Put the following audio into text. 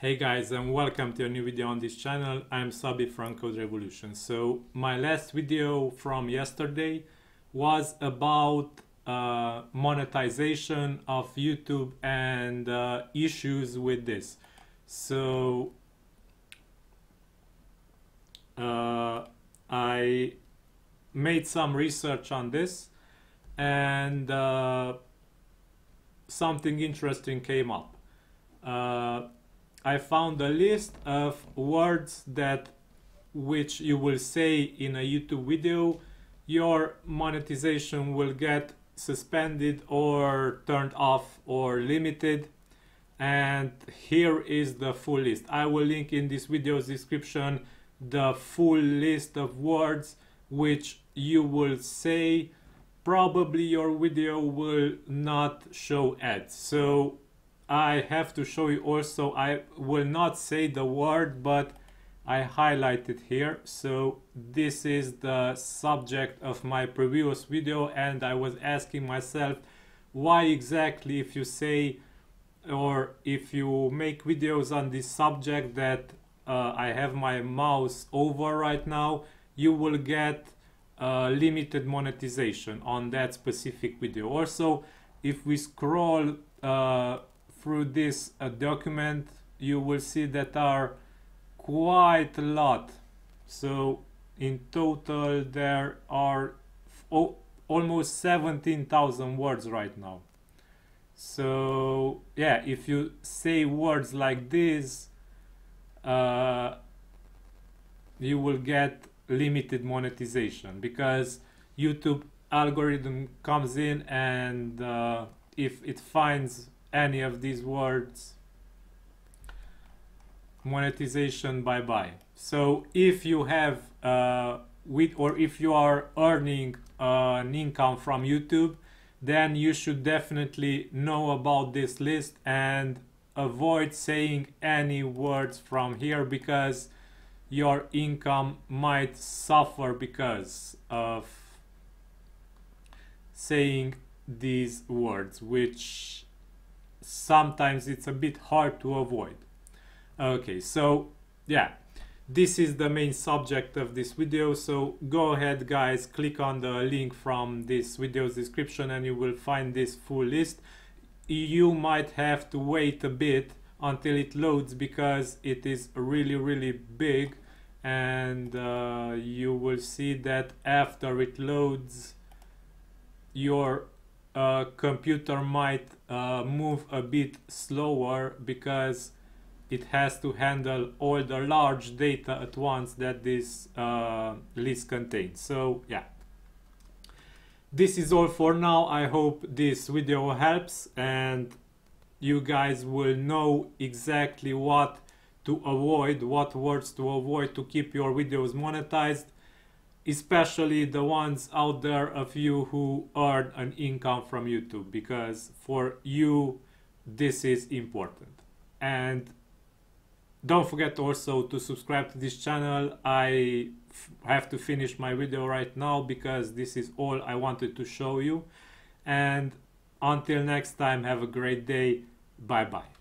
Hey guys, and welcome to a new video on this channel. I'm Szabi from CodeRevolution. So my last video from yesterday was about monetization of YouTube and issues with this. So I made some research on this and something interesting came up. I found a list of words which you will say in a YouTube video, your monetization will get suspended or turned off or limited. And here is the full list. I will link in this video's description the full list of words which you will say. Probably your video will not show ads. So I have to show you also, I will not say the word, but I highlight it here. So this is the subject of my previous video, and I was asking myself why exactly, if you say or if you make videos on this subject that I have my mouse over right now, you will get limited monetization on that specific video. Also, if we scroll through this document, you will see that are quite a lot. So in total there are almost 17,000 words right now. So yeah, if you say words like this, you will get limited monetization because YouTube algorithm comes in and if it finds any of these words, monetization bye bye. So if you have if you are earning an income from YouTube, then you should definitely know about this list and avoid saying any words from here, because your income might suffer because of saying these words, which sometimes it's a bit hard to avoid. Okay, so yeah, this is the main subject of this video. So go ahead guys, click on the link from this video's description and you will find this full list. You might have to wait a bit until it loads because it is really big, and you will see that after it loads your computer might move a bit slower because it has to handle all the large data at once that this list contains. So yeah, this is all for now. I hope this video helps and you guys will know exactly what to avoid, what words to avoid to keep your videos monetized, especially the ones out there of you who earn an income from YouTube, because for you this is important. And don't forget also to subscribe to this channel. I have to finish my video right now because this is all I wanted to show you. And until next time, have a great day. Bye bye.